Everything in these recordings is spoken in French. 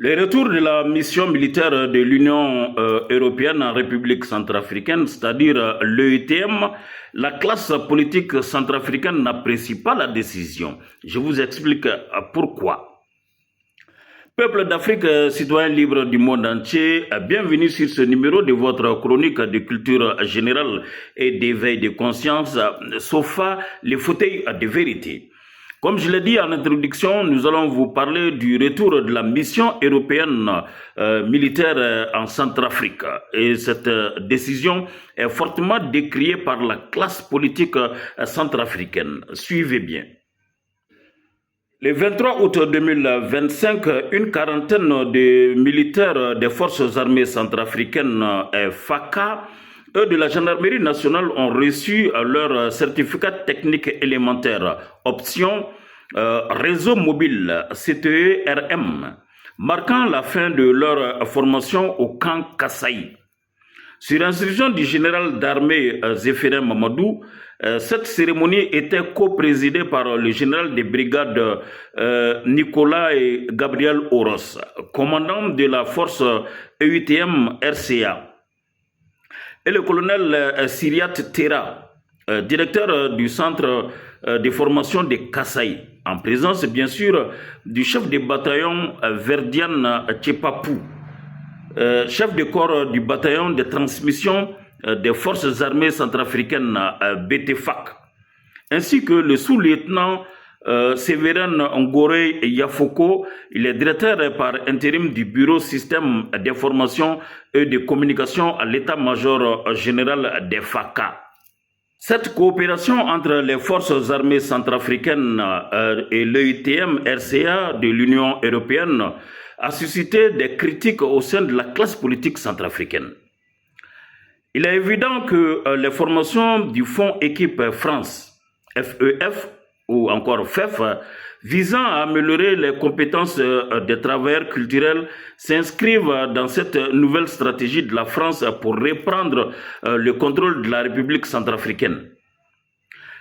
Le retour de la mission militaire de l'Union européenne en République centrafricaine, c'est-à-dire l'EUTM, la classe politique centrafricaine n'apprécie pas la décision. Je vous explique pourquoi. Peuple d'Afrique, citoyens libres du monde entier, bienvenue sur ce numéro de votre chronique de culture générale et d'éveil de conscience, SOFA, les fauteuils de vérité. Comme je l'ai dit en introduction, nous allons vous parler du retour de la mission européenne militaire en Centrafrique. Et cette décision est fortement décriée par la classe politique centrafricaine. Suivez bien. Le 23 août 2025, une quarantaine de militaires des forces armées centrafricaines FACA de la gendarmerie nationale ont reçu leur certificat technique élémentaire option réseau mobile CTE-RM, marquant la fin de leur formation au camp Kassaï. Sur instruction du général d'armée Zéphirin Mamadou, cette cérémonie était co-présidée par le général de brigade Nicolas et Gabriel Oros, commandant de la force EUTM RCA, et le colonel Syriat Terra, directeur du centre de formation de Kassaï, en présence bien sûr du chef de bataillon Verdian Tchepapou, chef de corps du bataillon de transmission des forces armées centrafricaines BTFAC, ainsi que le sous-lieutenant Séverin Ngoré Yafoko. Il est directeur par intérim du bureau système d'information et de communication à l'état-major général des FACA. Cette coopération entre les forces armées centrafricaines et l'EUTM RCA de l'Union européenne a suscité des critiques au sein de la classe politique centrafricaine. Il est évident que les formations du Fonds Équipe France, FEF, ou encore FEF, visant à améliorer les compétences des travailleurs culturels, s'inscrivent dans cette nouvelle stratégie de la France pour reprendre le contrôle de la République centrafricaine.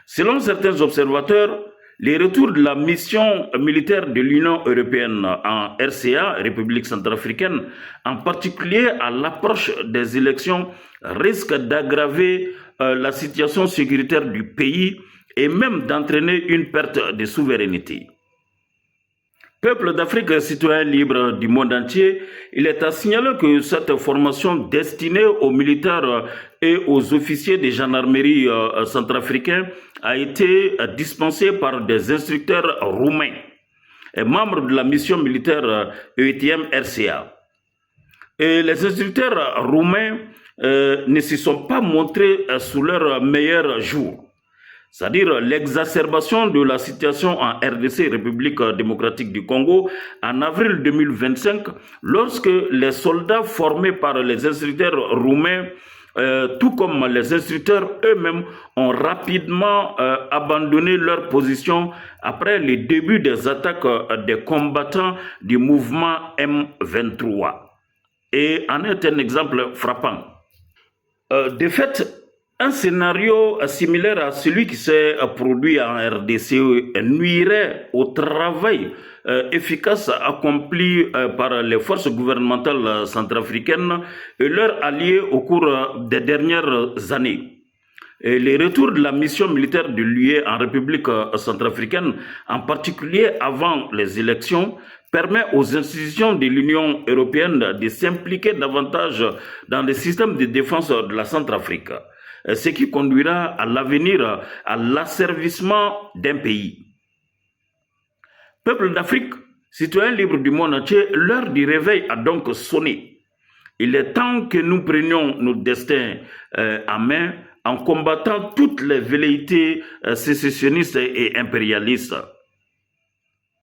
Selon certains observateurs, les retours de la mission militaire de l'Union européenne en RCA, République centrafricaine, en particulier à l'approche des élections, risquent d'aggraver la situation sécuritaire du pays et même d'entraîner une perte de souveraineté. Peuple d'Afrique, citoyens libres du monde entier, il est à signaler que cette formation destinée aux militaires et aux officiers des gendarmeries centrafricains a été dispensée par des instructeurs roumains et membres de la mission militaire EUTM RCA. Et les instructeurs roumains ne se sont pas montrés sous leur meilleur jour. C'est-à-dire l'exacerbation de la situation en RDC, République démocratique du Congo, en avril 2025, lorsque les soldats formés par les instructeurs roumains, tout comme les instructeurs eux-mêmes, ont rapidement abandonné leur position après le début des attaques des combattants du mouvement M23. Et en est un exemple frappant. De fait, un scénario similaire à celui qui s'est produit en RDC nuirait au travail efficace accompli par les forces gouvernementales centrafricaines et leurs alliés au cours des dernières années. Et les retours de la mission militaire de l'UE en République centrafricaine, en particulier avant les élections, permet aux institutions de l'Union européenne de s'impliquer davantage dans le système de défense de la Centrafrique, ce qui conduira à l'avenir à l'asservissement d'un pays. Peuple d'Afrique, citoyens libres du monde entier, l'heure du réveil a donc sonné. Il est temps que nous prenions nos destins en main en combattant toutes les velléités sécessionnistes et impérialistes.